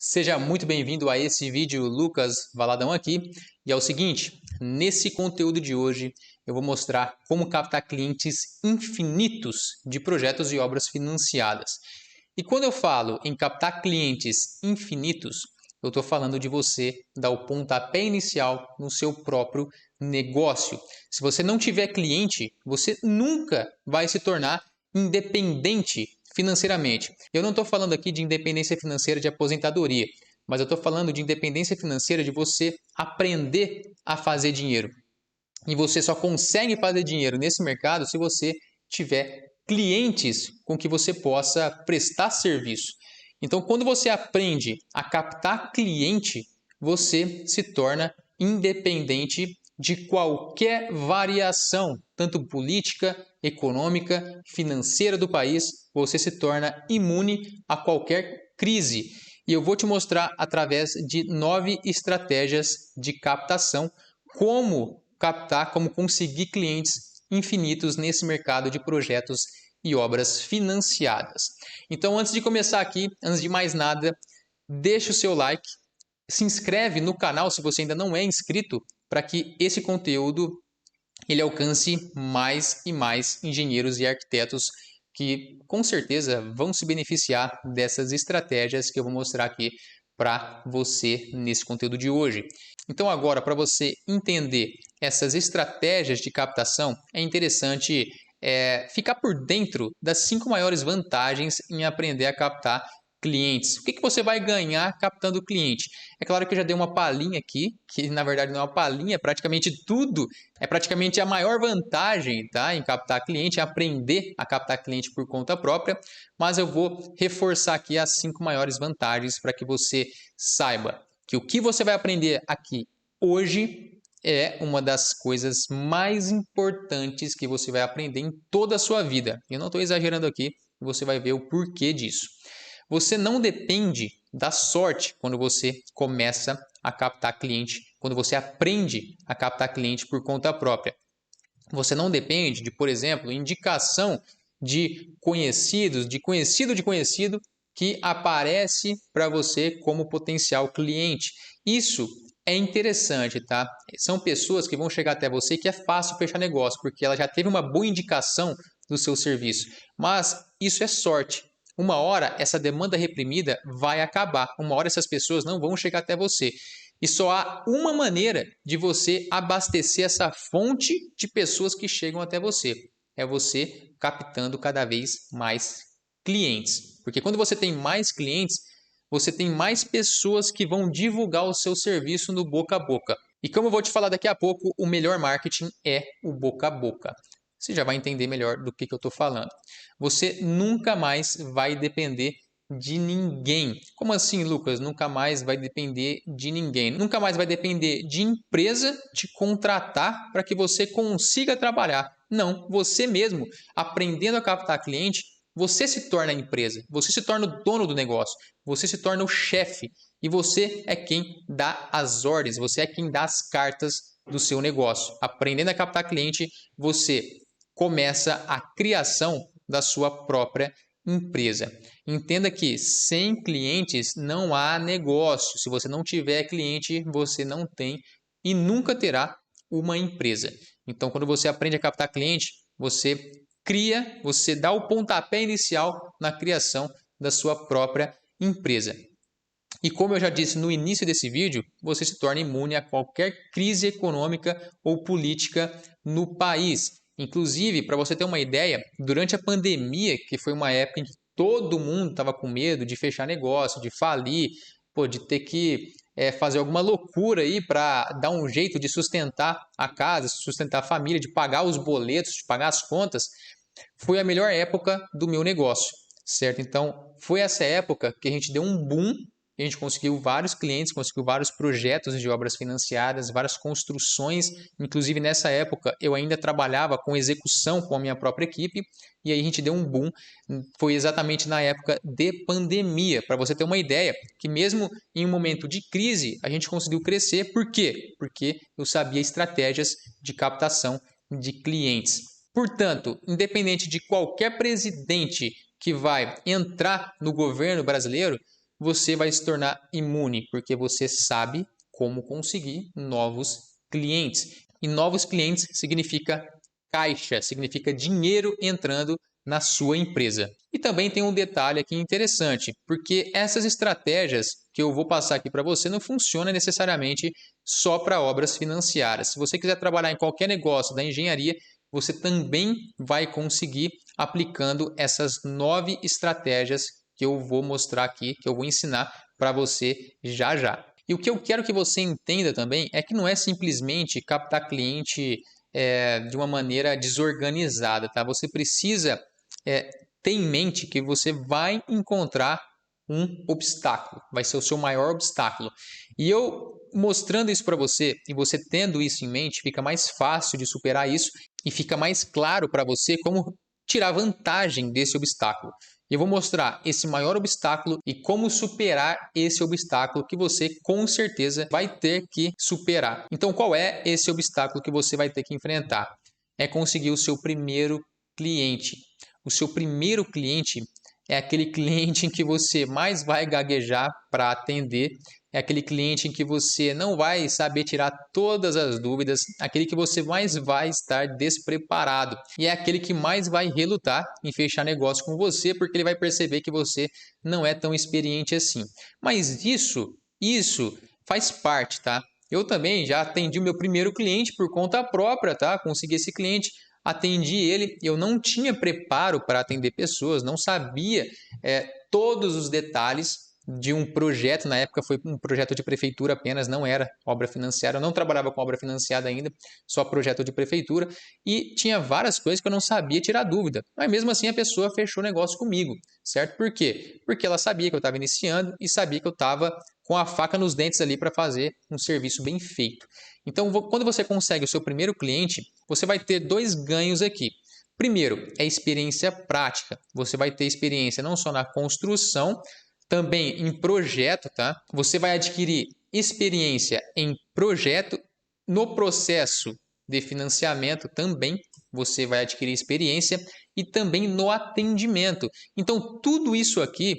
Seja muito bem-vindo a esse vídeo, Lucas Valadão aqui. E é o seguinte, nesse conteúdo de hoje eu vou mostrar como captar clientes infinitos de projetos e obras financiadas. E quando eu falo em captar clientes infinitos, eu estou falando de você dar o pontapé inicial no seu próprio negócio. Se você não tiver cliente, você nunca vai se tornar independente financeiramente. Eu não estou falando aqui de independência financeira de aposentadoria, mas eu estou falando de independência financeira de você aprender a fazer dinheiro. E você só consegue fazer dinheiro nesse mercado se você tiver clientes com que você possa prestar serviço. Então, quando você aprende a captar cliente, você se torna independente de qualquer variação, tanto política, econômica, financeira do país, você se torna imune a qualquer crise. E eu vou te mostrar através de 9 estratégias de captação como captar, como conseguir clientes infinitos nesse mercado de projetos e obras financiadas. Então, antes de começar aqui, antes de mais nada, deixa o seu like, se inscreve no canal se você ainda não é inscrito, para que esse conteúdo ele alcance mais e mais engenheiros e arquitetos que com certeza vão se beneficiar dessas estratégias que eu vou mostrar aqui para você nesse conteúdo de hoje. Então agora, para você entender essas estratégias de captação, é interessante ficar por dentro das 5 maiores vantagens em aprender a captar clientes. O que você vai ganhar captando cliente? É claro que eu já dei uma palhinha aqui, que na verdade não é uma palhinha, é praticamente tudo, é praticamente a maior vantagem, tá, em captar cliente, é aprender a captar cliente por conta própria, mas eu vou reforçar aqui as 5 maiores vantagens para que você saiba que o que você vai aprender aqui hoje é uma das coisas mais importantes que você vai aprender em toda a sua vida. Eu não estou exagerando aqui, você vai ver o porquê disso. Você não depende da sorte quando você começa a captar cliente, quando você aprende a captar cliente por conta própria. Você não depende de, por exemplo, indicação de conhecidos, de conhecido que aparece para você como potencial cliente. Isso é interessante, tá? São pessoas que vão chegar até você que é fácil fechar negócio, porque ela já teve uma boa indicação do seu serviço. Mas isso é sorte. Uma hora essa demanda reprimida vai acabar. Uma hora essas pessoas não vão chegar até você. E só há uma maneira de você abastecer essa fonte de pessoas que chegam até você. É você captando cada vez mais clientes. Porque quando você tem mais clientes, você tem mais pessoas que vão divulgar o seu serviço no boca a boca. E como eu vou te falar daqui a pouco, o melhor marketing é o boca a boca. Você já vai entender melhor do que eu estou falando. Você nunca mais vai depender de ninguém. Como assim, Lucas? Nunca mais vai depender de ninguém. Nunca mais vai depender de empresa te contratar para que você consiga trabalhar. Não, você mesmo, aprendendo a captar cliente, você se torna a empresa, você se torna o dono do negócio, você se torna o chefe e você é quem dá as ordens, você é quem dá as cartas do seu negócio. Aprendendo a captar cliente, você começa a criação da sua própria empresa. Entenda que sem clientes não há negócio. Se você não tiver cliente, você não tem e nunca terá uma empresa. Então, quando você aprende a captar cliente, você cria, você dá o pontapé inicial na criação da sua própria empresa. E como eu já disse no início desse vídeo, você se torna imune a qualquer crise econômica ou política no país. Inclusive, para você ter uma ideia, durante a pandemia, que foi uma época em que todo mundo estava com medo de fechar negócio, de falir, de ter que fazer alguma loucura aí para dar um jeito de sustentar a casa, sustentar a família, de pagar os boletos, de pagar as contas, foi a melhor época do meu negócio, certo? Então, foi essa época que a gente deu um boom, a gente conseguiu vários clientes, conseguiu vários projetos de obras financiadas, várias construções. Inclusive, nessa época, eu ainda trabalhava com execução com a minha própria equipe, e aí a gente deu um boom. Foi exatamente na época de pandemia, para você ter uma ideia, que mesmo em um momento de crise, a gente conseguiu crescer. Por quê? Porque eu sabia estratégias de captação de clientes. Portanto, independente de qualquer presidente que vai entrar no governo brasileiro, você vai se tornar imune, porque você sabe como conseguir novos clientes. E novos clientes significa caixa, significa dinheiro entrando na sua empresa. E também tem um detalhe aqui interessante, porque essas estratégias que eu vou passar aqui para você não funcionam necessariamente só para obras financiadas. Se você quiser trabalhar em qualquer negócio da engenharia, você também vai conseguir aplicando essas 9 estratégias que eu vou mostrar aqui, que eu vou ensinar para você já já. E o que eu quero que você entenda também é que não é simplesmente captar cliente de uma maneira desorganizada, tá? Você precisa ter em mente que você vai encontrar um obstáculo, vai ser o seu maior obstáculo. E eu mostrando isso para você e você tendo isso em mente, fica mais fácil de superar isso e fica mais claro para você como tirar vantagem desse obstáculo. Eu vou mostrar esse maior obstáculo e como superar esse obstáculo que você com certeza vai ter que superar. Então, qual é esse obstáculo que você vai ter que enfrentar? É conseguir o seu primeiro cliente. O seu primeiro cliente é aquele cliente em que você mais vai gaguejar para atender, é aquele cliente em que você não vai saber tirar todas as dúvidas, aquele que você mais vai estar despreparado e é aquele que mais vai relutar em fechar negócio com você porque ele vai perceber que você não é tão experiente assim. Mas isso faz parte, tá? Eu também já atendi o meu primeiro cliente por conta própria, tá? Consegui esse cliente. Atendi ele, eu não tinha preparo para atender pessoas, não sabia todos os detalhes de um projeto, na época foi um projeto de prefeitura apenas, não era obra financiada, eu não trabalhava com obra financiada ainda, só projeto de prefeitura, e tinha várias coisas que eu não sabia tirar dúvida, mas mesmo assim a pessoa fechou negócio comigo, certo? Por quê? Porque ela sabia que eu estava iniciando e sabia que eu estava com a faca nos dentes ali para fazer um serviço bem feito. Então, quando você consegue o seu primeiro cliente, você vai ter 2 ganhos aqui. Primeiro, é experiência prática. Você vai ter experiência não só na construção, também em projeto, tá? Você vai adquirir experiência em projeto, no processo de financiamento também você vai adquirir experiência e também no atendimento. Então, tudo isso aqui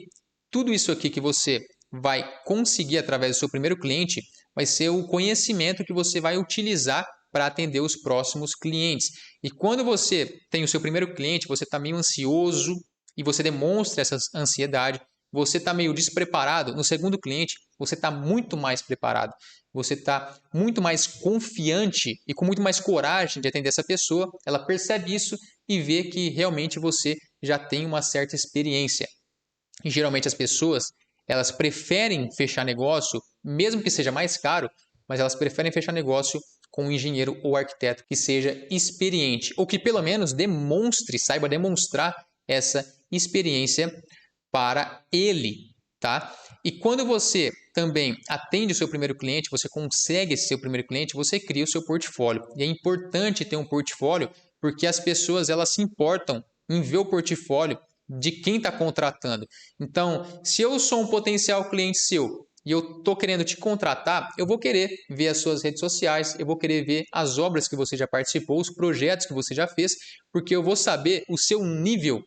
que você vai conseguir através do seu primeiro cliente vai ser o conhecimento que você vai utilizar para atender os próximos clientes. E quando você tem o seu primeiro cliente, você está meio ansioso e você demonstra essa ansiedade, você está meio despreparado, no segundo cliente você está muito mais preparado. Você está muito mais confiante e com muito mais coragem de atender essa pessoa. Ela percebe isso e vê que realmente você já tem uma certa experiência. E geralmente as pessoas, elas preferem fechar negócio, mesmo que seja mais caro, mas elas preferem fechar negócio com um engenheiro ou arquiteto que seja experiente, ou que pelo menos saiba demonstrar essa experiência para ele, tá? E quando você também atende o seu primeiro cliente, você consegue esse seu primeiro cliente, você cria o seu portfólio. E é importante ter um portfólio porque as pessoas elas se importam em ver o portfólio de quem está contratando. Então, se eu sou um potencial cliente seu e eu estou querendo te contratar, eu vou querer ver as suas redes sociais, eu vou querer ver as obras que você já participou, os projetos que você já fez, porque eu vou saber o seu nível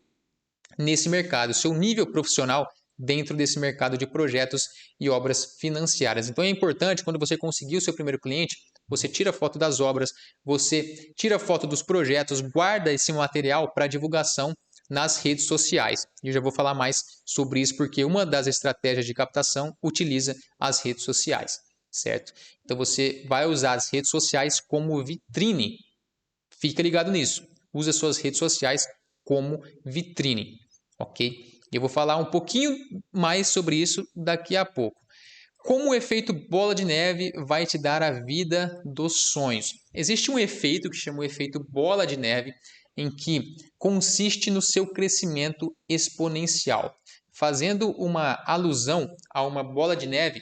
nesse mercado, o seu nível profissional dentro desse mercado de projetos e obras financiadas. Então é importante, quando você conseguir o seu primeiro cliente, você tira foto das obras, você tira foto dos projetos, guarda esse material para divulgação nas redes sociais. Eu já vou falar mais sobre isso porque uma das estratégias de captação utiliza as redes sociais, certo? Então você vai usar as redes sociais como vitrine. Fica ligado nisso. Use as suas redes sociais como vitrine, ok? Eu vou falar um pouquinho mais sobre isso daqui a pouco. Como o efeito bola de neve vai te dar a vida dos sonhos? Existe um efeito que chama o efeito bola de neve, em que consiste no seu crescimento exponencial, fazendo uma alusão a uma bola de neve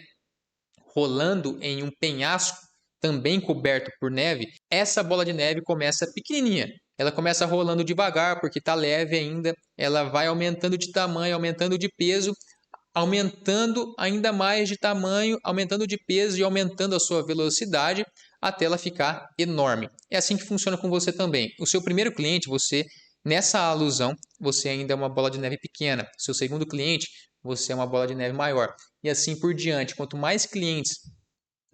rolando em um penhasco também coberto por neve. Essa bola de neve começa pequenininha, ela começa rolando devagar porque está leve ainda, ela vai aumentando de tamanho, aumentando de peso, aumentando ainda mais de tamanho, aumentando de peso e aumentando a sua velocidade até ela ficar enorme. É assim que funciona com você também. O seu primeiro cliente, você, nessa alusão, você ainda é uma bola de neve pequena. Seu segundo cliente, você é uma bola de neve maior. E assim por diante. Quanto mais clientes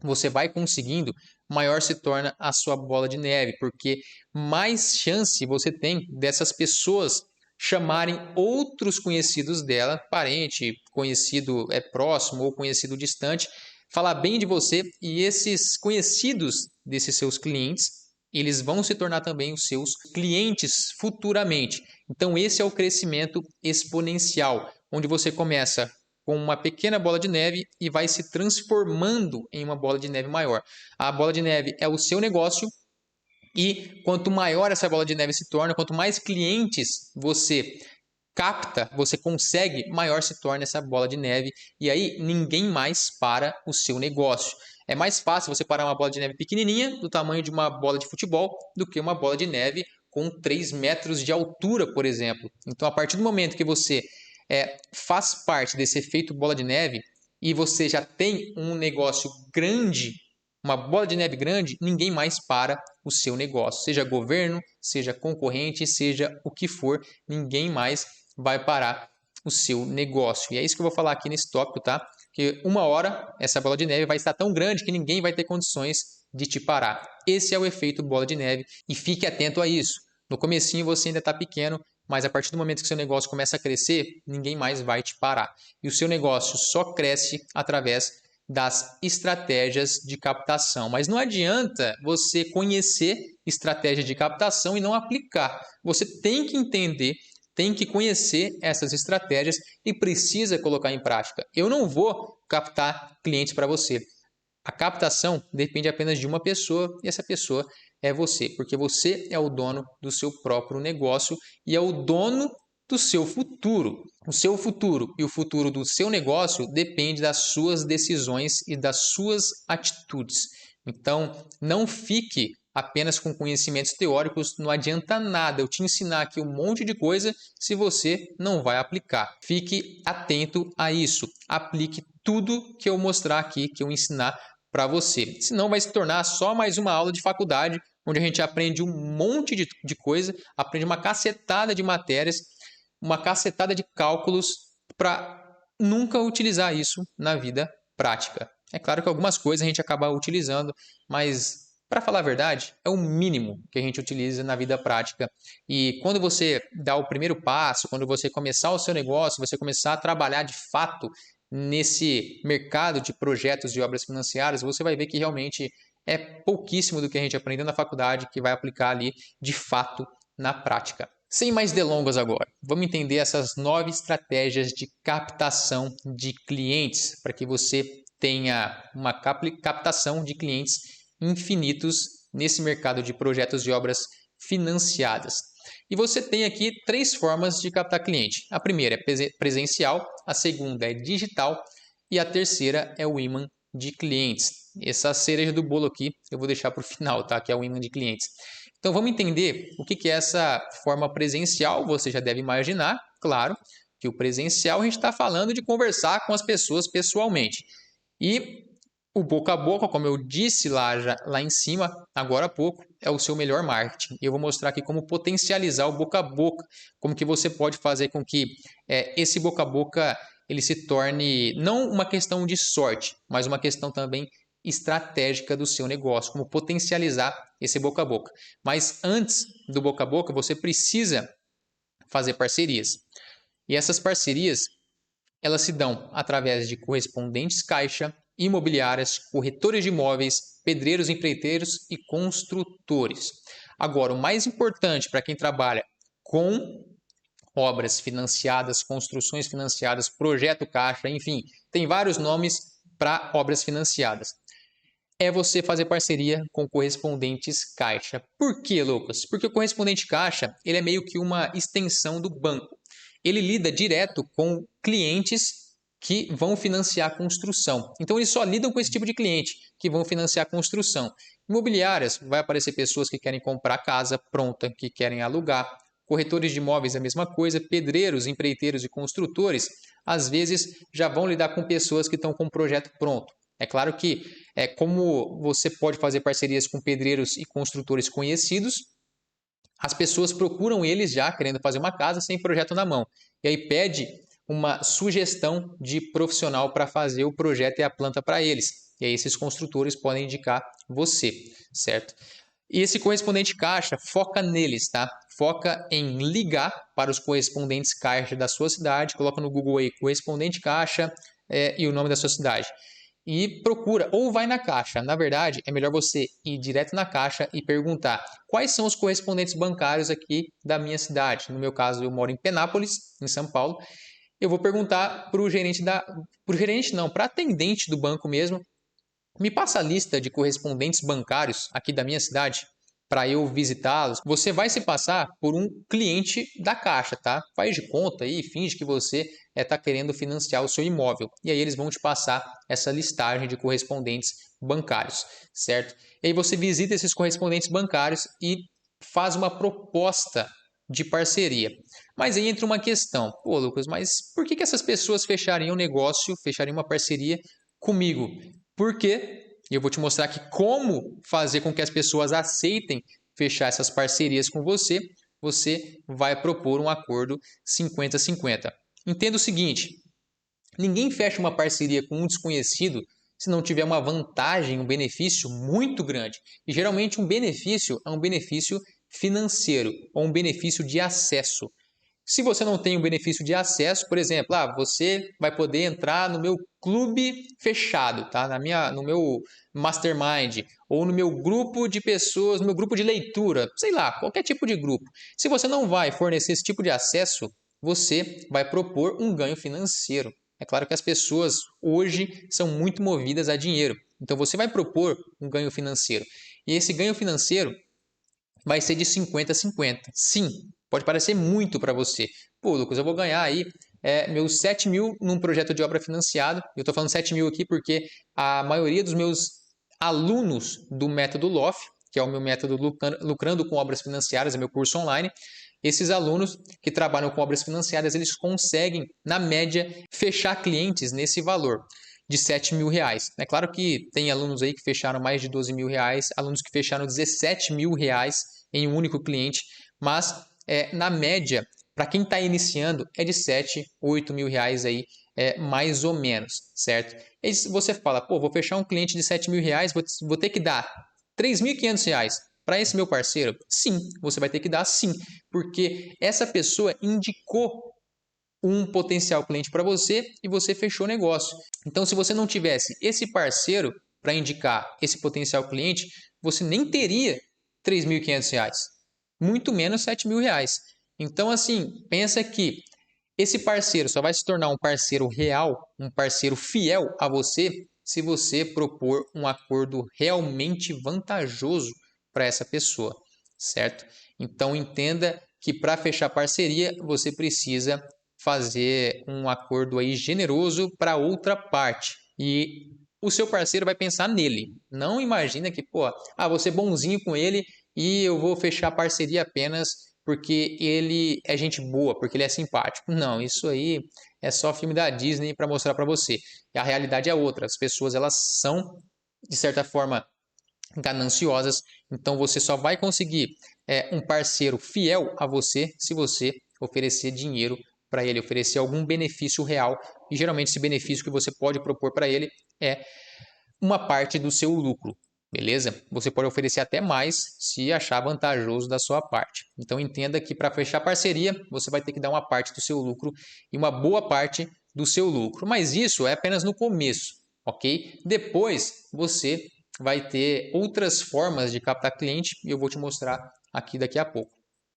você vai conseguindo, maior se torna a sua bola de neve, porque mais chance você tem dessas pessoas chamarem outros conhecidos dela, parente, conhecido próximo ou conhecido distante, falar bem de você, e esses conhecidos desses seus clientes, eles vão se tornar também os seus clientes futuramente. Então esse é o crescimento exponencial, onde você começa com uma pequena bola de neve e vai se transformando em uma bola de neve maior. A bola de neve é o seu negócio, e quanto maior essa bola de neve se torna, quanto mais clientes você capta, você consegue, maior se torna essa bola de neve, e aí ninguém mais para o seu negócio. É mais fácil você parar uma bola de neve pequenininha, do tamanho de uma bola de futebol, do que uma bola de neve com 3 metros de altura, por exemplo. Então, a partir do momento que você faz parte desse efeito bola de neve e você já tem um negócio grande, uma bola de neve grande, ninguém mais para o seu negócio. Seja governo, seja concorrente, seja o que for, ninguém mais vai parar o seu negócio. E é isso que eu vou falar aqui nesse tópico, tá? Que uma hora essa bola de neve vai estar tão grande que ninguém vai ter condições de te parar. Esse é o efeito bola de neve e fique atento a isso. No comecinho você ainda está pequeno, mas a partir do momento que seu negócio começa a crescer, ninguém mais vai te parar. E o seu negócio só cresce através das estratégias de captação. Mas não adianta você conhecer estratégia de captação e não aplicar. Você tem que entender, tem que conhecer essas estratégias e precisa colocar em prática. Eu não vou captar clientes para você. A captação depende apenas de uma pessoa e essa pessoa é você, porque você é o dono do seu próprio negócio e é o dono do seu futuro. O seu futuro e o futuro do seu negócio depende das suas decisões e das suas atitudes. Então, não fique apenas com conhecimentos teóricos, não adianta nada eu te ensinar aqui um monte de coisa se você não vai aplicar. Fique atento a isso. Aplique tudo que eu mostrar aqui, que eu ensinar para você. Senão vai se tornar só mais uma aula de faculdade, onde a gente aprende um monte de coisa, aprende uma cacetada de matérias, uma cacetada de cálculos para nunca utilizar isso na vida prática. É claro que algumas coisas a gente acaba utilizando, mas para falar a verdade, é o mínimo que a gente utiliza na vida prática. E quando você dá o primeiro passo, quando você começar o seu negócio, você começar a trabalhar de fato nesse mercado de projetos de obras financiadas, você vai ver que realmente é pouquíssimo do que a gente aprendeu na faculdade que vai aplicar ali de fato na prática. Sem mais delongas agora, vamos entender essas 9 estratégias de captação de clientes para que você tenha uma captação de clientes infinitos nesse mercado de projetos de obras financiadas. E você tem aqui 3 formas de captar cliente. A primeira é presencial, a segunda é digital e a terceira é o imã de clientes. Essa cereja do bolo aqui eu vou deixar para o final, tá? Que é o imã de clientes. Então vamos entender o que é essa forma presencial. Você já deve imaginar, claro, que o presencial a gente está falando de conversar com as pessoas pessoalmente. E o boca a boca, como eu disse lá em cima, agora há pouco, é o seu melhor marketing. Eu vou mostrar aqui como potencializar o boca a boca, como que você pode fazer com que esse boca a boca ele se torne não uma questão de sorte, mas uma questão também estratégica do seu negócio, como potencializar esse boca a boca. Mas antes do boca a boca, você precisa fazer parcerias. E essas parcerias, elas se dão através de correspondentes caixa, imobiliárias, corretores de imóveis, pedreiros, empreiteiros e construtores. Agora, o mais importante para quem trabalha com obras financiadas, construções financiadas, projeto caixa, enfim, tem vários nomes para obras financiadas. É você fazer parceria com correspondentes caixa. Por quê, Lucas? Porque o correspondente caixa ele é meio que uma extensão do banco. Ele lida direto com clientes que vão financiar a construção. Então, eles só lidam com esse tipo de cliente que vão financiar a construção. Imobiliárias, vai aparecer pessoas que querem comprar casa pronta, que querem alugar. Corretores de imóveis, a mesma coisa. Pedreiros, empreiteiros e construtores, às vezes já vão lidar com pessoas que estão com o projeto pronto. É claro que, como você pode fazer parcerias com pedreiros e construtores conhecidos, as pessoas procuram eles já querendo fazer uma casa sem projeto na mão. E aí pede uma sugestão de profissional para fazer o projeto e a planta para eles. E aí esses construtores podem indicar você, certo? E esse correspondente caixa, foca neles, tá? Foca em ligar para os correspondentes caixa da sua cidade, coloca no Google aí correspondente caixa e o nome da sua cidade. E procura, ou vai na caixa. Na verdade, é melhor você ir direto na caixa e perguntar quais são os correspondentes bancários aqui da minha cidade. No meu caso, eu moro em Penápolis, em São Paulo. Eu vou perguntar para o gerente para atendente do banco mesmo, me passa a lista de correspondentes bancários aqui da minha cidade para eu visitá-los. Você vai se passar por um cliente da Caixa, tá? Faz de conta aí, finge que você está querendo financiar o seu imóvel. E aí eles vão te passar essa listagem de correspondentes bancários, certo? E aí você visita esses correspondentes bancários e faz uma proposta de parceria. Mas aí entra uma questão. Pô, Lucas, mas por que essas pessoas fechariam um negócio, fechariam uma parceria comigo? Porque eu vou te mostrar aqui como fazer com que as pessoas aceitem fechar essas parcerias com você. Você vai propor um acordo 50-50. Entenda o seguinte, ninguém fecha uma parceria com um desconhecido se não tiver uma vantagem, um benefício muito grande. E geralmente um benefício é um benefício financeiro ou um benefício de acesso. Se você não tem o benefício de acesso, por exemplo, você vai poder entrar no meu clube fechado, tá? No meu mastermind, ou no meu grupo de pessoas, no meu grupo de leitura, sei lá, qualquer tipo de grupo. Se você não vai fornecer esse tipo de acesso, você vai propor um ganho financeiro. É claro que as pessoas hoje são muito movidas a dinheiro. Então você vai propor um ganho financeiro. E esse ganho financeiro vai ser de 50-50. Sim, pode parecer muito para você. Pô, Lucas, eu vou ganhar aí meus 7 mil num projeto de obra financiado. Eu estou falando 7 mil aqui porque a maioria dos meus alunos do método LOF, que é o meu método Lucrando com Obras Financiadas, é meu curso online, esses alunos que trabalham com obras financiadas, eles conseguem, na média, fechar clientes nesse valor de 7 mil reais. É claro que tem alunos aí que fecharam mais de 12 mil reais, alunos que fecharam 17 mil reais em um único cliente, mas na média, para quem está iniciando, é de 7, 8 mil reais aí, mais ou menos, certo? E você fala, pô, vou fechar um cliente de 7 mil reais, vou ter que dar 3.500 reais para esse meu parceiro? Sim, você vai ter que dar sim, porque essa pessoa indicou um potencial cliente para você e você fechou o negócio. Então, se você não tivesse esse parceiro para indicar esse potencial cliente, você nem teria 3.500 reais, muito menos 7 mil reais. Então, assim, pensa que esse parceiro só vai se tornar um parceiro real, um parceiro fiel a você, se você propor um acordo realmente vantajoso para essa pessoa, certo? Então, entenda que para fechar parceria, você precisa fazer um acordo aí generoso para outra parte. E o seu parceiro vai pensar nele. Não imagina que, pô, vou ser bonzinho com ele e eu vou fechar parceria apenas porque ele é gente boa, porque ele é simpático. Não, isso aí é só filme da Disney para mostrar para você. E a realidade é outra. As pessoas, elas são, de certa forma, gananciosas. Então você só vai conseguir um parceiro fiel a você se você oferecer dinheiro para ele, oferecer algum benefício real. E geralmente esse benefício que você pode propor para ele é uma parte do seu lucro. Beleza? Você pode oferecer até mais se achar vantajoso da sua parte. Então entenda que para fechar parceria, você vai ter que dar uma parte do seu lucro e uma boa parte do seu lucro. Mas isso é apenas no começo, ok? Depois você vai ter outras formas de captar cliente e eu vou te mostrar aqui daqui a pouco.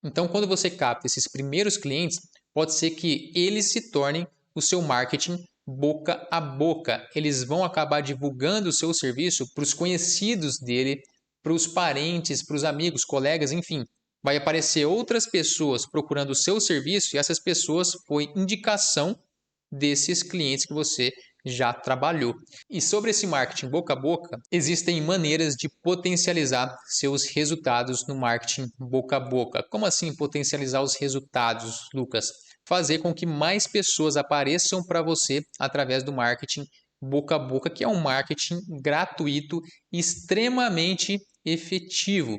Então, quando você capta esses primeiros clientes, pode ser que eles se tornem o seu marketing boca a boca. Eles vão acabar divulgando o seu serviço para os conhecidos dele, para os parentes, para os amigos, colegas, enfim. Vai aparecer outras pessoas procurando o seu serviço e essas pessoas foi indicação desses clientes que você já trabalhou. E sobre esse marketing boca a boca, existem maneiras de potencializar seus resultados no marketing boca a boca. Como assim potencializar os resultados, Lucas? Fazer com que mais pessoas apareçam para você através do marketing boca a boca, que é um marketing gratuito e extremamente efetivo.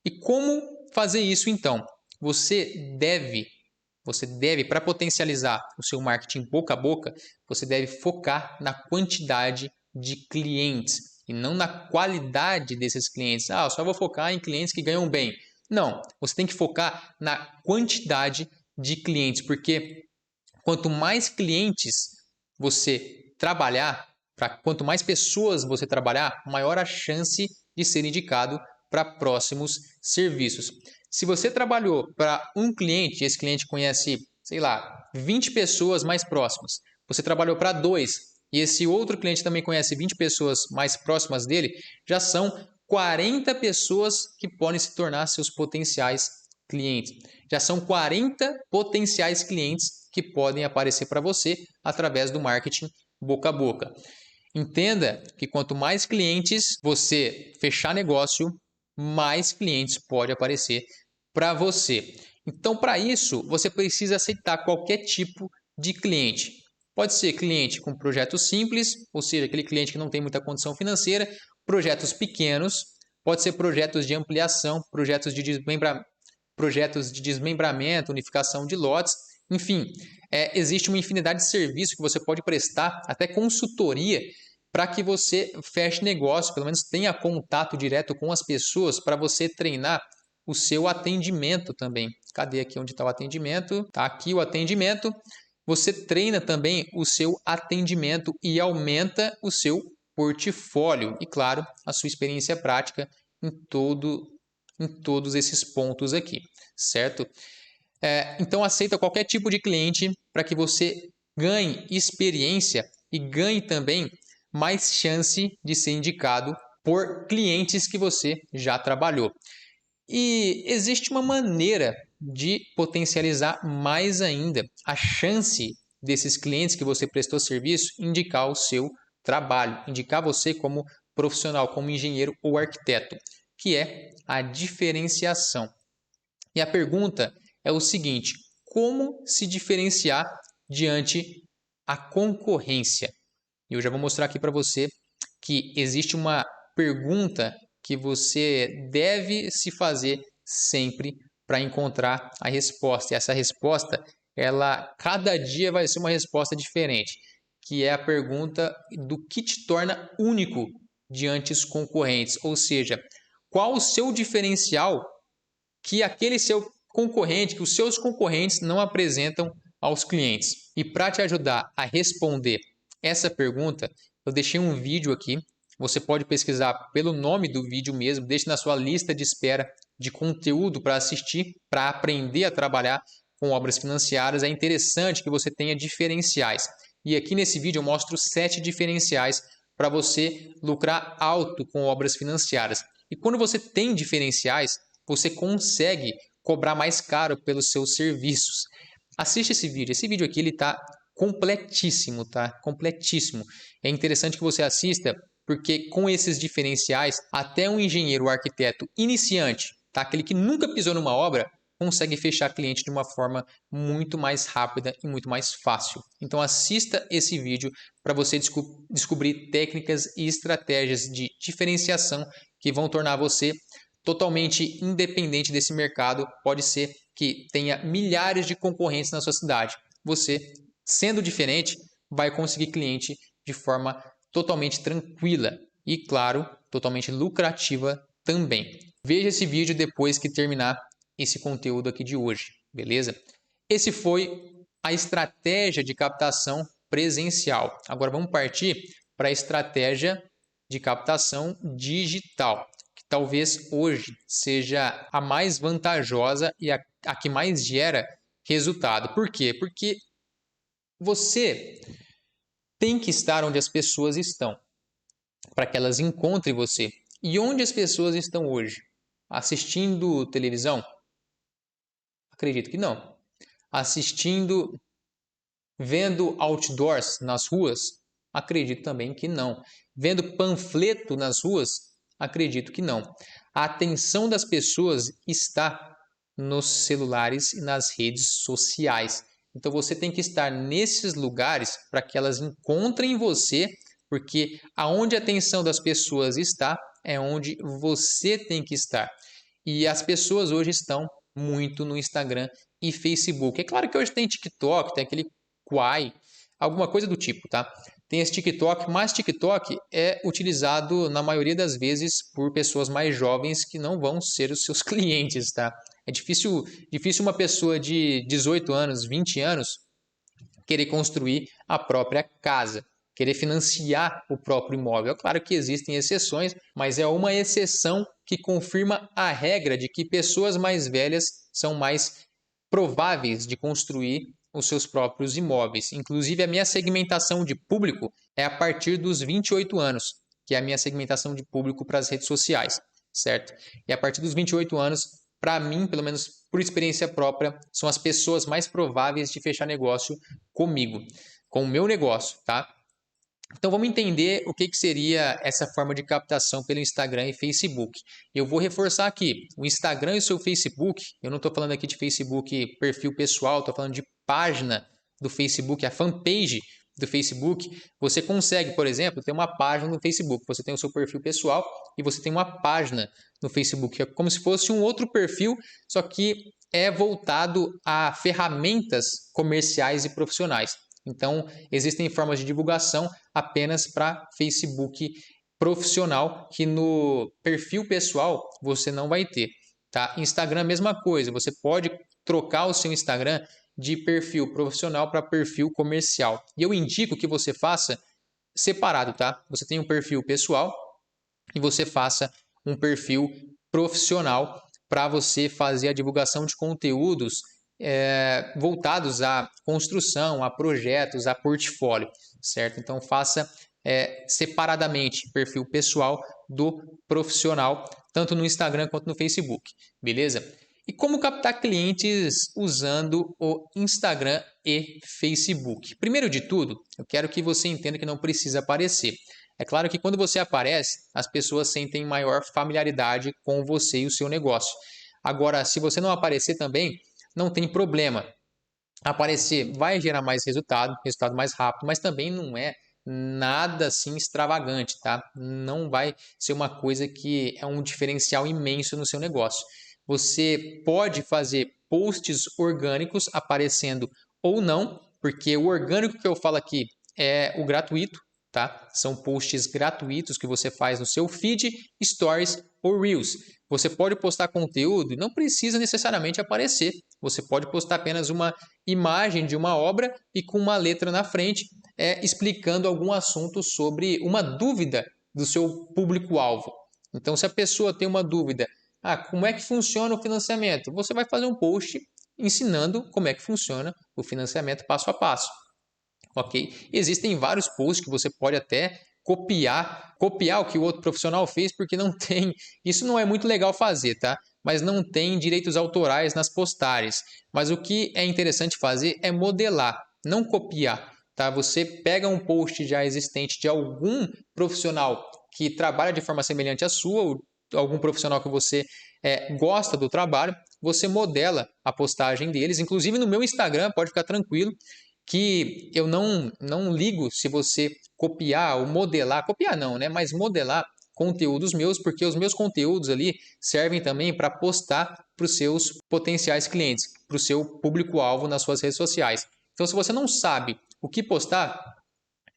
E como fazer isso então? Você deve você deve, para potencializar o seu marketing boca a boca, você deve focar na quantidade de clientes e não na qualidade desses clientes. Eu só vou focar em clientes que ganham bem. Não, você tem que focar na quantidade de clientes, porque quanto mais clientes você trabalhar, quanto mais pessoas você trabalhar, maior a chance de ser indicado para próximos serviços. Se você trabalhou para um cliente, esse cliente conhece, sei lá, 20 pessoas mais próximas. Você trabalhou para 2 e esse outro cliente também conhece 20 pessoas mais próximas dele, já são 40 pessoas que podem se tornar seus potenciais clientes. Já são 40 potenciais clientes que podem aparecer para você através do marketing boca a boca. Entenda que quanto mais clientes você fechar negócio, mais clientes pode aparecer para você. Então, para isso, você precisa aceitar qualquer tipo de cliente. Pode ser cliente com projetos simples, ou seja, aquele cliente que não tem muita condição financeira, projetos pequenos, pode ser projetos de ampliação, projetos de desmembramento, unificação de lotes, enfim, existe uma infinidade de serviços que você pode prestar, até consultoria, para que você feche negócio, pelo menos tenha contato direto com as pessoas para você treinar o seu atendimento também. Cadê aqui onde está o atendimento? Está aqui o atendimento. Você treina também o seu atendimento e aumenta o seu portfólio e, claro, a sua experiência prática em todos esses pontos aqui, certo? Então, aceita qualquer tipo de cliente para que você ganhe experiência e ganhe também mais chance de ser indicado por clientes que você já trabalhou. E existe uma maneira de potencializar mais ainda a chance desses clientes que você prestou serviço indicar o seu trabalho, indicar você como profissional, como engenheiro ou arquiteto, que é a diferenciação. E a pergunta é o seguinte: como se diferenciar diante a concorrência? Eu já vou mostrar aqui para você que existe uma pergunta que você deve se fazer sempre para encontrar a resposta. E essa resposta, cada dia vai ser uma resposta diferente, que é a pergunta do que te torna único diante dos concorrentes, ou seja, qual o seu diferencial que aquele seu concorrente, que os seus concorrentes não apresentam aos clientes. E para te ajudar a responder essa pergunta, eu deixei um vídeo aqui. Você pode pesquisar pelo nome do vídeo mesmo, deixe na sua lista de espera de conteúdo para assistir, para aprender a trabalhar com obras financiadas. É interessante que você tenha diferenciais. E aqui nesse vídeo eu mostro 7 diferenciais para você lucrar alto com obras financiadas. E quando você tem diferenciais, você consegue cobrar mais caro pelos seus serviços. Assiste esse vídeo. Esse vídeo aqui está completíssimo, tá? Completíssimo. É interessante que você assista, porque com esses diferenciais, até um engenheiro ou arquiteto iniciante, tá? Aquele que nunca pisou numa obra, consegue fechar cliente de uma forma muito mais rápida e muito mais fácil. Então assista esse vídeo para você descobrir técnicas e estratégias de diferenciação que vão tornar você totalmente independente desse mercado. Pode ser que tenha milhares de concorrentes na sua cidade. Você, sendo diferente, vai conseguir cliente de forma totalmente tranquila e, claro, totalmente lucrativa também. Veja esse vídeo depois que terminar esse conteúdo aqui de hoje, beleza? Esse foi a estratégia de captação presencial. Agora vamos partir para a estratégia de captação digital, que talvez hoje seja a mais vantajosa e a que mais gera resultado. Por quê? Porque você tem que estar onde as pessoas estão, para que elas encontrem você. E onde as pessoas estão hoje? Assistindo televisão? Acredito que não. Vendo outdoors nas ruas? Acredito também que não. Vendo panfleto nas ruas? Acredito que não. A atenção das pessoas está nos celulares e nas redes sociais. Então você tem que estar nesses lugares para que elas encontrem você, porque aonde a atenção das pessoas está, é onde você tem que estar. E as pessoas hoje estão muito no Instagram e Facebook. É claro que hoje tem TikTok, tem aquele Quai, alguma coisa do tipo, tá? Tem esse TikTok, mas TikTok é utilizado na maioria das vezes por pessoas mais jovens que não vão ser os seus clientes, tá? É difícil uma pessoa de 18 anos, 20 anos querer construir a própria casa, querer financiar o próprio imóvel. É claro que existem exceções, mas é uma exceção que confirma a regra de que pessoas mais velhas são mais prováveis de construir os seus próprios imóveis. Inclusive, a minha segmentação de público é a partir dos 28 anos, que é a minha segmentação de público para as redes sociais, certo? E a partir dos 28 anos, para mim, pelo menos por experiência própria, são as pessoas mais prováveis de fechar negócio comigo, com o meu negócio, tá? Então vamos entender o que seria essa forma de captação pelo Instagram e Facebook. Eu vou reforçar aqui, o Instagram e o seu Facebook, eu não estou falando aqui de Facebook perfil pessoal, estou falando de página do Facebook, a fanpage do Facebook. Você consegue, por exemplo, ter uma página no Facebook, você tem o seu perfil pessoal e você tem uma página no Facebook, é como se fosse um outro perfil, só que é voltado a ferramentas comerciais e profissionais. Então, existem formas de divulgação apenas para Facebook profissional, que no perfil pessoal você não vai ter. Tá? Instagram, mesma coisa. Você pode trocar o seu Instagram de perfil profissional para perfil comercial. E eu indico que você faça separado, tá? Você tem um perfil pessoal e você faça um perfil profissional para você fazer a divulgação de conteúdos voltados à construção, a projetos, a portfólio, certo? Então faça separadamente perfil pessoal do profissional, tanto no Instagram quanto no Facebook, beleza? E como captar clientes usando o Instagram e Facebook? Primeiro de tudo, eu quero que você entenda que não precisa aparecer. É claro que quando você aparece, as pessoas sentem maior familiaridade com você e o seu negócio. Agora, se você não aparecer também, não tem problema. Aparecer vai gerar mais resultado mais rápido, mas também não é nada assim extravagante, tá? Não vai ser uma coisa que é um diferencial imenso no seu negócio. Você pode fazer posts orgânicos aparecendo ou não, porque o orgânico que eu falo aqui é o gratuito, tá? São posts gratuitos que você faz no seu feed, stories ou reels. Você pode postar conteúdo e não precisa necessariamente aparecer. Você pode postar apenas uma imagem de uma obra e com uma letra na frente, explicando algum assunto sobre uma dúvida do seu público-alvo. Então, se a pessoa tem uma dúvida, como é que funciona o financiamento? Você vai fazer um post ensinando como é que funciona o financiamento passo a passo. Ok? Existem vários posts que você pode até copiar o que o outro profissional fez, porque não tem, isso não é muito legal fazer, tá? Mas não tem direitos autorais nas postagens. Mas o que é interessante fazer é modelar, não copiar, tá? Você pega um post já existente de algum profissional que trabalha de forma semelhante à sua, ou algum profissional que você gosta do trabalho, você modela a postagem deles. Inclusive no meu Instagram, pode ficar tranquilo, que eu não ligo se você copiar ou modelar, copiar não, né? Mas modelar conteúdos meus, porque os meus conteúdos ali servem também para postar para os seus potenciais clientes, para o seu público-alvo nas suas redes sociais. Então, se você não sabe o que postar,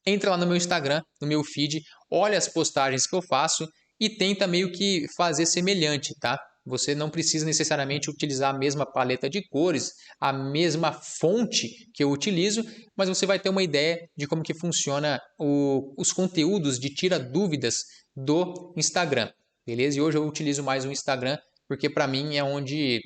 entra lá no meu Instagram, no meu feed, olha as postagens que eu faço e tenta meio que fazer semelhante, tá? Você não precisa necessariamente utilizar a mesma paleta de cores, a mesma fonte que eu utilizo, mas você vai ter uma ideia de como que funciona os conteúdos de tira dúvidas do Instagram, beleza? E hoje eu utilizo mais o Instagram porque para mim é onde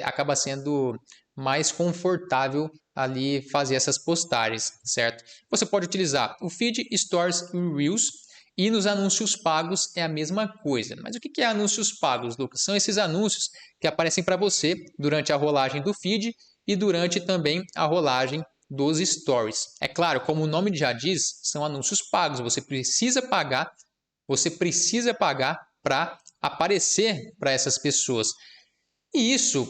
acaba sendo mais confortável ali fazer essas postagens, certo? Você pode utilizar o feed, stories e reels. E nos anúncios pagos é a mesma coisa. Mas o que é anúncios pagos, Lucas? São esses anúncios que aparecem para você durante a rolagem do feed e durante também a rolagem dos stories. É claro, como o nome já diz, são anúncios pagos. Você precisa pagar para aparecer para essas pessoas. E isso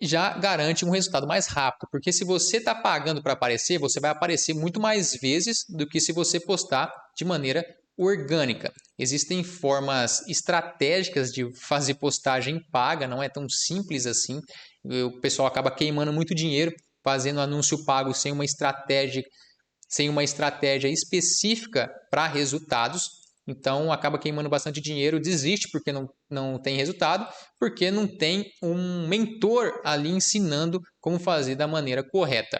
já garante um resultado mais rápido, porque se você está pagando para aparecer, você vai aparecer muito mais vezes do que se você postar de maneira orgânica. Existem formas estratégicas de fazer postagem paga, não é tão simples assim. O pessoal acaba queimando muito dinheiro fazendo anúncio pago sem uma estratégia específica para resultados. Então acaba queimando bastante dinheiro, desiste porque não tem resultado, porque não tem um mentor ali ensinando como fazer da maneira correta.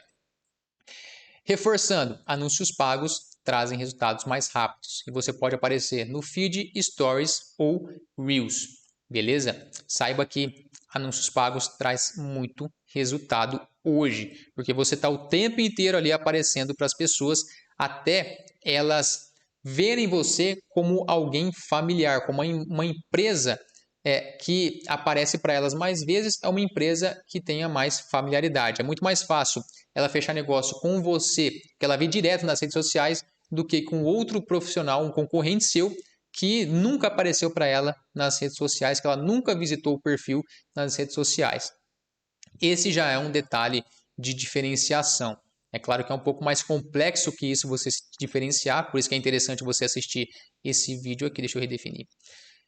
Reforçando, anúncios pagos trazem resultados mais rápidos e você pode aparecer no feed, stories ou reels, beleza? Saiba que anúncios pagos traz muito resultado hoje, porque você está o tempo inteiro ali aparecendo para as pessoas até elas verem você como alguém familiar, como uma empresa que aparece para elas mais vezes, é uma empresa que tenha mais familiaridade. É muito mais fácil ela fechar negócio com você, que ela vê direto nas redes sociais, do que com outro profissional, um concorrente seu, que nunca apareceu para ela nas redes sociais, que ela nunca visitou o perfil nas redes sociais. Esse já é um detalhe de diferenciação. É claro que é um pouco mais complexo que isso você se diferenciar, por isso que é interessante você assistir esse vídeo aqui. Deixa eu redefinir.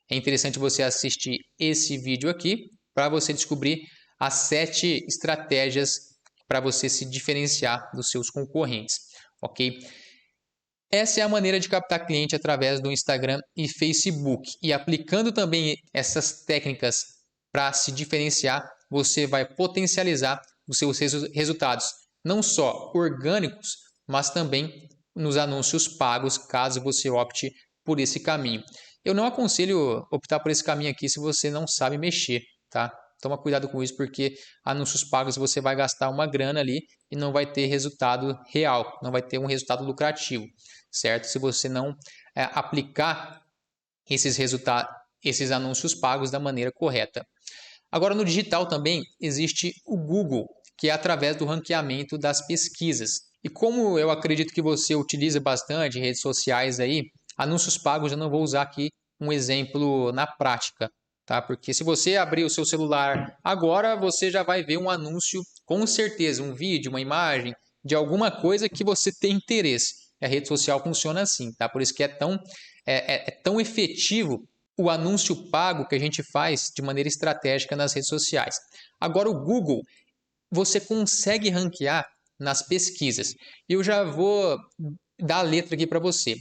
É interessante você assistir esse vídeo aqui para você descobrir as 7 estratégias para você se diferenciar dos seus concorrentes, ok? Essa é a maneira de captar cliente através do Instagram e Facebook. E aplicando também essas técnicas para se diferenciar, você vai potencializar os seus resultados, não só orgânicos, mas também nos anúncios pagos, caso você opte por esse caminho. Eu não aconselho optar por esse caminho aqui se você não sabe mexer, tá? Toma cuidado com isso, porque anúncios pagos você vai gastar uma grana ali e não vai ter resultado real, não vai ter um resultado lucrativo, certo? Se você não aplicar esses anúncios pagos da maneira correta. Agora, no digital também existe o Google, que é através do ranqueamento das pesquisas. E como eu acredito que você utiliza bastante redes sociais aí, anúncios pagos eu não vou usar aqui um exemplo na prática, tá? Porque se você abrir o seu celular agora, você já vai ver um anúncio, com certeza, um vídeo, uma imagem de alguma coisa que você tem interesse. E a rede social funciona assim, tá? Por isso que é tão efetivo o anúncio pago que a gente faz de maneira estratégica nas redes sociais. Agora, o Google, você consegue ranquear nas pesquisas. Eu já vou dar a letra aqui para você.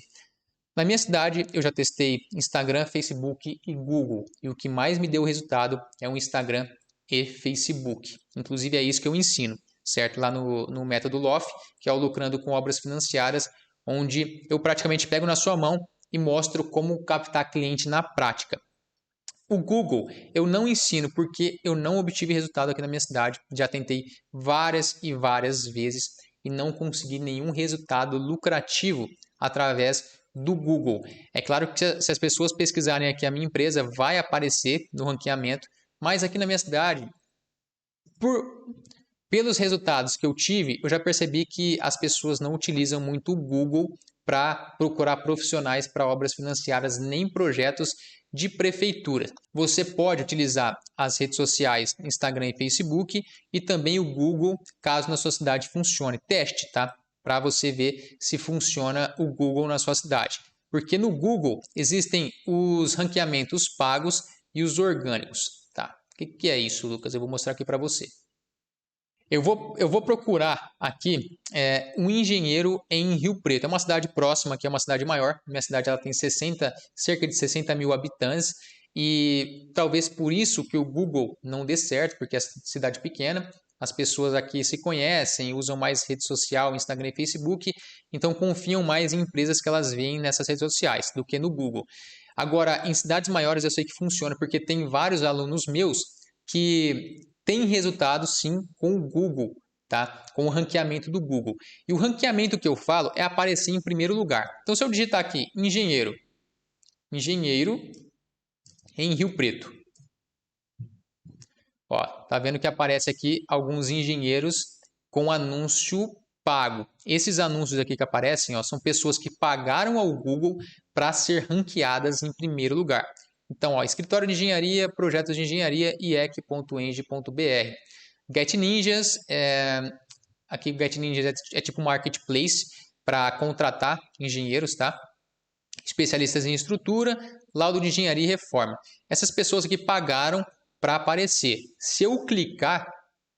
Na minha cidade, eu já testei Instagram, Facebook e Google. E o que mais me deu resultado é o Instagram e Facebook. Inclusive, é isso que eu ensino, certo? Lá no método LOF, que é o Lucrando com Obras Financiaras, onde eu praticamente pego na sua mão e mostro como captar cliente na prática. O Google eu não ensino porque eu não obtive resultado aqui na minha cidade. Já tentei várias e várias vezes e não consegui nenhum resultado lucrativo através do Google. É claro que se as pessoas pesquisarem aqui a minha empresa, vai aparecer no ranqueamento, mas aqui na minha cidade, pelos resultados que eu tive, eu já percebi que as pessoas não utilizam muito o Google para procurar profissionais para obras financiadas nem projetos de prefeitura. Você pode utilizar as redes sociais, Instagram e Facebook e também o Google, caso na sua cidade funcione. Teste, tá? Para você ver se funciona o Google na sua cidade. Porque no Google existem os ranqueamentos pagos e os orgânicos, tá? O que é isso, Lucas? Eu vou mostrar aqui para você. Eu vou procurar aqui um engenheiro em Rio Preto. É uma cidade próxima, que é uma cidade maior. Minha cidade ela tem cerca de 60 mil habitantes. E talvez por isso que o Google não dê certo, porque é cidade pequena. As pessoas aqui se conhecem, usam mais rede social, Instagram e Facebook. Então confiam mais em empresas que elas veem nessas redes sociais do que no Google. Agora, em cidades maiores eu sei que funciona, porque tem vários alunos meus que tem resultado sim com o Google, tá? Com o ranqueamento do Google. E o ranqueamento que eu falo é aparecer em primeiro lugar. Então, se eu digitar aqui engenheiro em Rio Preto, ó, tá vendo que aparece aqui alguns engenheiros com anúncio pago. Esses anúncios aqui que aparecem, ó, são pessoas que pagaram ao Google para ser ranqueadas em primeiro lugar. Então, ó, escritório de engenharia, projetos de engenharia, iec.eng.br. Get Ninjas, aqui o Get Ninjas é tipo um marketplace para contratar engenheiros, tá? especialistas em estrutura, laudo de engenharia e reforma. Essas pessoas aqui pagaram para aparecer. Se eu clicar,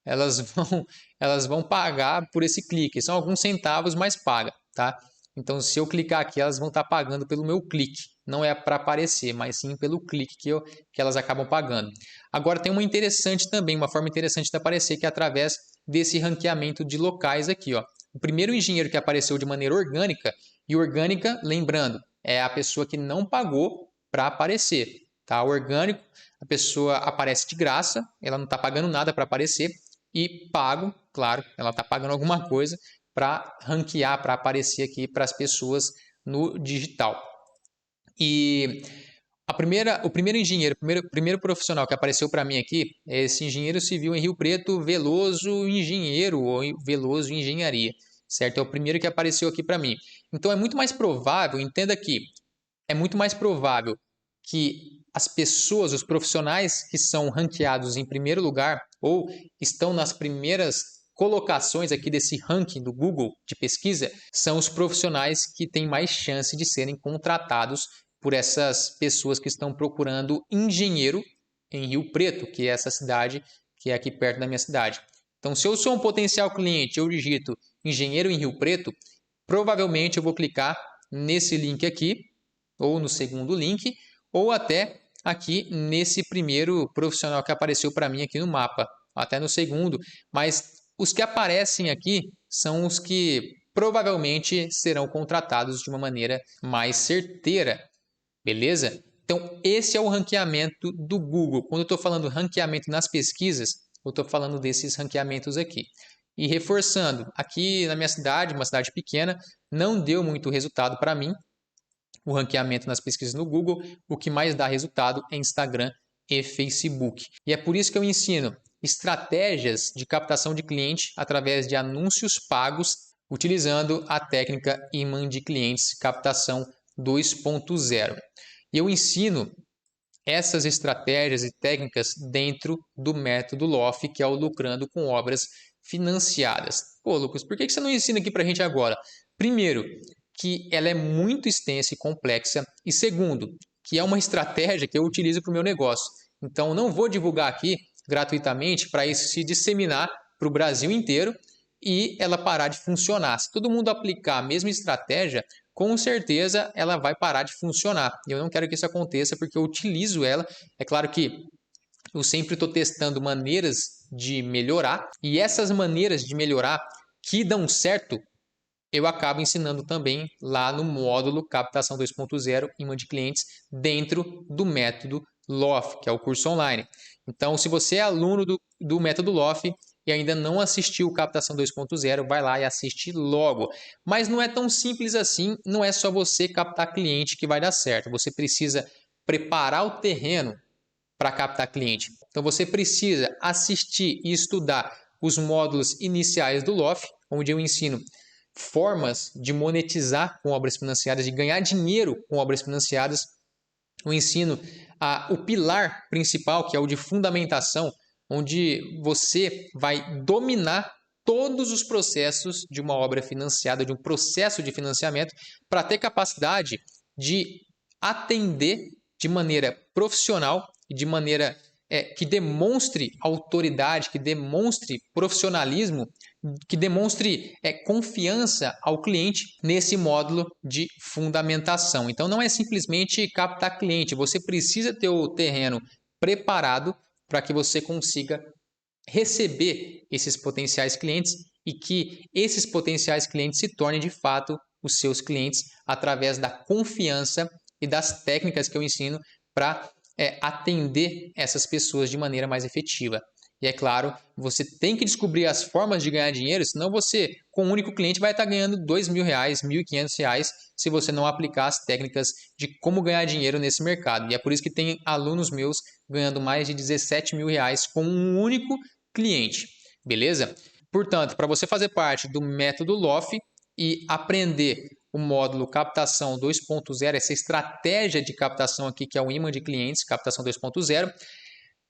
elas vão pagar por esse clique. São alguns centavos, mas paga, tá? Então, se eu clicar aqui, elas vão estar pagando pelo meu clique. Não é para aparecer, mas sim pelo clique que elas acabam pagando. Agora, tem uma interessante também, uma forma interessante de aparecer, que é através desse ranqueamento de locais aqui, ó. O primeiro engenheiro que apareceu de maneira orgânica, e orgânica, lembrando, é a pessoa que não pagou para aparecer, tá? Orgânico, a pessoa aparece de graça, ela não está pagando nada para aparecer, e pago, claro, ela está pagando alguma coisa para ranquear, para aparecer aqui para as pessoas no digital. E o primeiro engenheiro, o primeiro profissional que apareceu para mim aqui é esse engenheiro civil em Rio Preto, Veloso Engenheiro ou Veloso Engenharia, certo? É o primeiro que apareceu aqui para mim. Então é muito mais provável, entenda aqui, é muito mais provável que as pessoas, os profissionais que são ranqueados em primeiro lugar ou estão nas primeiras colocações aqui desse ranking do Google de pesquisa, são os profissionais que têm mais chance de serem contratados por essas pessoas que estão procurando engenheiro em Rio Preto, que é essa cidade que é aqui perto da minha cidade. Então, se eu sou um potencial cliente, eu digito engenheiro em Rio Preto, provavelmente eu vou clicar nesse link aqui, ou no segundo link, ou até aqui nesse primeiro profissional que apareceu para mim aqui no mapa, até no segundo, mas os que aparecem aqui são os que provavelmente serão contratados de uma maneira mais certeira, beleza? Então, esse é o ranqueamento do Google. Quando eu estou falando ranqueamento nas pesquisas, eu estou falando desses ranqueamentos aqui. E reforçando, aqui na minha cidade, uma cidade pequena, não deu muito resultado para mim, o ranqueamento nas pesquisas no Google. O que mais dá resultado é Instagram e Facebook. E é por isso que eu ensino estratégias de captação de cliente através de anúncios pagos, utilizando a técnica imã de clientes, captação 2.0. E eu ensino essas estratégias e técnicas dentro do método LOF, que é o Lucrando com Obras Financiadas. Pô, Lucas, por que você não ensina aqui para a gente agora? Primeiro, que ela é muito extensa e complexa. E segundo, que é uma estratégia que eu utilizo para o meu negócio. Então, não vou divulgar aqui gratuitamente para isso se disseminar para o Brasil inteiro e ela parar de funcionar. Se todo mundo aplicar a mesma estratégia, com certeza ela vai parar de funcionar. E eu não quero que isso aconteça porque eu utilizo ela. É claro que eu sempre estou testando maneiras de melhorar e essas maneiras de melhorar que dão certo, eu acabo ensinando também lá no módulo Captação 2.0 imã de clientes dentro do método LOF, que é o curso online. Então, se você é aluno do método LOF e ainda não assistiu Captação 2.0, vai lá e assiste logo. Mas não é tão simples assim, não é só você captar cliente que vai dar certo. Você precisa preparar o terreno para captar cliente. Então, você precisa assistir e estudar os módulos iniciais do LOF, onde eu ensino formas de monetizar com obras financiadas, de ganhar dinheiro com obras financiadas. Eu ensino o pilar principal, que é o de fundamentação, onde você vai dominar todos os processos de uma obra financiada, de um processo de financiamento, para ter capacidade de atender de maneira profissional e de maneira que demonstre autoridade, que demonstre profissionalismo, que demonstre confiança ao cliente nesse módulo de fundamentação. Então, não é simplesmente captar cliente, você precisa ter o terreno preparado para que você consiga receber esses potenciais clientes e que esses potenciais clientes se tornem de fato os seus clientes através da confiança e das técnicas que eu ensino para atender essas pessoas de maneira mais efetiva. E é claro, você tem que descobrir as formas de ganhar dinheiro, senão você, com um único cliente, vai estar ganhando R$2.000, R$1.500, se você não aplicar as técnicas de como ganhar dinheiro nesse mercado. E é por isso que tem alunos meus ganhando mais de R$17.000 com um único cliente, beleza? Portanto, para você fazer parte do método LOF e aprender o módulo Captação 2.0, essa estratégia de captação aqui, que é o imã de clientes, Captação 2.0,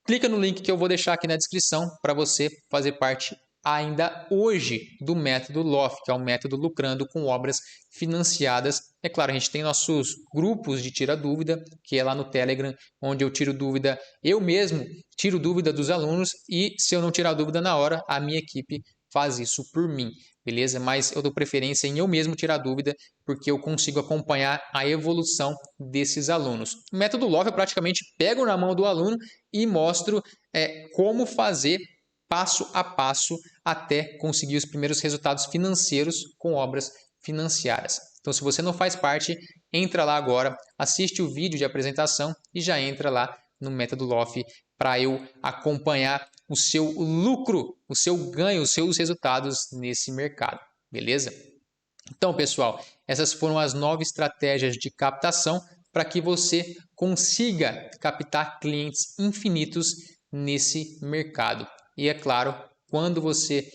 clica no link que eu vou deixar aqui na descrição para você fazer parte ainda hoje do método LOF, que é o método lucrando com obras financiadas. É claro, a gente tem nossos grupos de tira dúvida, que é lá no Telegram, onde eu tiro dúvida, eu mesmo tiro dúvida dos alunos e se eu não tirar dúvida na hora, a minha equipe faz isso por mim, beleza? Mas eu dou preferência em eu mesmo tirar dúvida, porque eu consigo acompanhar a evolução desses alunos. O método LOF eu praticamente pego na mão do aluno e mostro como fazer passo a passo até conseguir os primeiros resultados financeiros com obras financiadas. Então, se você não faz parte, entra lá agora, assiste o vídeo de apresentação e já entra lá no método LOF para eu acompanhar o seu lucro, o seu ganho, os seus resultados nesse mercado, beleza? Então, pessoal, essas foram as 9 estratégias de captação para que você consiga captar clientes infinitos nesse mercado. E é claro, quando você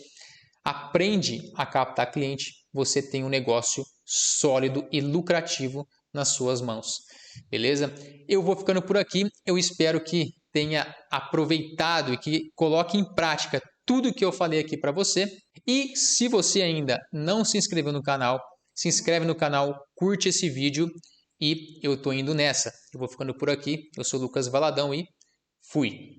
aprende a captar cliente, você tem um negócio sólido e lucrativo nas suas mãos. Beleza? Eu vou ficando por aqui. Eu espero que tenha aproveitado e que coloque em prática tudo que eu falei aqui para você. E se você ainda não se inscreveu no canal, se inscreve no canal, curte esse vídeo e eu tô indo nessa. Eu vou ficando por aqui. Eu sou Lucas Valadão e fui!